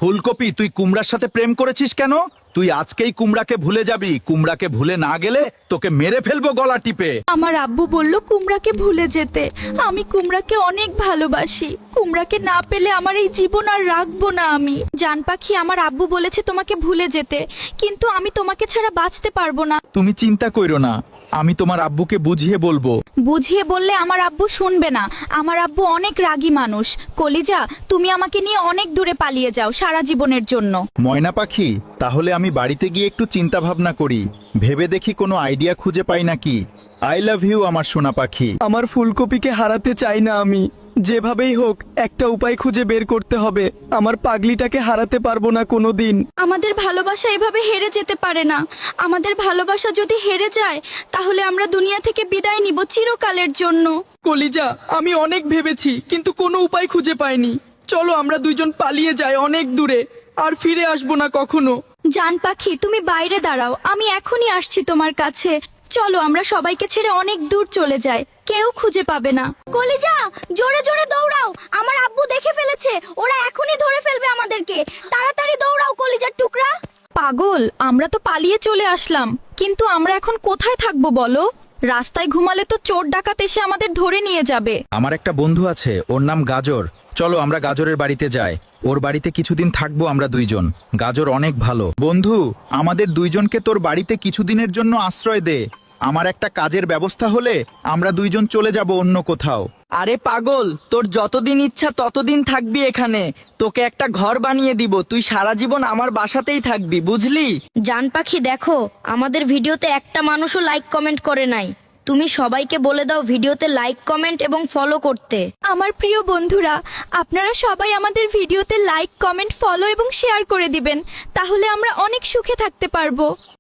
ফুলকপি, তুই কুমড়ার সাথে প্রেম করেছিস কেন? তুই আজকেই কুমড়াকে ভুলে যাবি। কুমড়াকে ভুলে না গেলে তোকে মেরে ফেলবো গলা টিপে। আমার আব্বু বলল কুমড়াকে ভুলে যেতে। আমি কুমড়াকে অনেক ভালোবাসি। কুমড়াকে না পেলে আমার এই জীবন আর রাখবো না আমি। জান পাখি, আমার আব্বু বলেছে তোমাকে ভুলে যেতে, কিন্তু আমি তোমাকে ছাড়া বাঁচতে পারবো না। তুমি চিন্তা কইরো না, আমি তোমার আব্বুকে বুঝিয়ে বলবো। বুঝিয়ে বললে আমার আব্বু শুনবে না। আমার আব্বু অনেক রাগী মানুষ। কলিজা, তুমি আমাকে নিয়ে অনেক দূরে পালিয়ে যাও সারা জীবনের জন্য। ময়না পাখি, তাহলে আমি বাড়িতে গিয়ে একটু চিন্তা ভাবনা করি, ভেবে দেখি কোনো আইডিয়া খুঁজে পাই নাকি। আই লাভ ইউ আমার সোনা পাখি। আমার ফুলকপিকে হারাতে চাই না আমি। যেভাবেই হোক একটা উপায় খুঁজে বের করতে হবে। আমার পাগলিটাকে হারাতে পারবো না কোনোদিন। আমাদের ভালোবাসা এভাবে হেরে যেতে পারে না। আমাদের ভালোবাসা যদি হেরে যায় তাহলে আমরা দুনিয়া থেকে বিদায় নিব চিরকালের জন্য। কলিজা, আমি অনেক ভেবেছি কিন্তু কোনো উপায় খুঁজে পাইনি। চলো আমরা দুইজন পালিয়ে যাই অনেক দূরে, আর ফিরে আসবো না কখনো। জান পাখি, তুমি বাইরে দাঁড়াও, আমি এখনই আসছি তোমার কাছে। চলো আমরা সবাইকে ছেড়ে অনেক দূর চলে যাই, কেউ খুঁজে পাবে না। কলিজা, জোরে জোরে দৌড়াও, আমার আব্বু দেখে ফেলেছে। ওরা এখনই ধরে ফেলবে আমাদেরকে। তাড়াতাড়ি দৌড়াও কলিজার টুকরা। পাগল, আমরা তো পালিয়ে চলে আসলাম, কিন্তু আমরা এখন কোথায় থাকবো বলো? রাস্তায় ঘুমালে তো চোর ডাকাত এসে আমাদের ধরে নিয়ে যাবে। আমার একটা বন্ধু আছে, ওর নাম গাজর। চলো আমরা গাজরের বাড়িতে যাই। ওর বাড়িতে কিছুদিন থাকবো আমরা দুইজন। গাজর অনেক ভালো। বন্ধু, আমাদের দুইজনকে তোর বাড়িতে কিছুদিনের জন্য আশ্রয় দে। আমার একটা কাজের ব্যবস্থা হলে আমরা দুইজন চলে যাব অন্য কোথাও। আরে পাগল, তোর যতদিন ইচ্ছা ততদিন থাকবি এখানে। তোকে একটা ঘর বানিয়ে দিব, তুই সারা জীবন আমার বাসাতেই থাকবি, বুঝলি? জান পাখি, দেখো আমাদের ভিডিওতে একটা মানুষও লাইক কমেন্ট করে নাই। তুমি সবাইকে বলে দাও ভিডিওতে লাইক কমেন্ট এবং ফলো করতে। আমার প্রিয় বন্ধুরা, আপনারা সবাই আমাদের ভিডিওতে লাইক, কমেন্ট, ফলো এবং শেয়ার করে দিবেন। তাহলে আমরা অনেক সুখে থাকতে পারবো।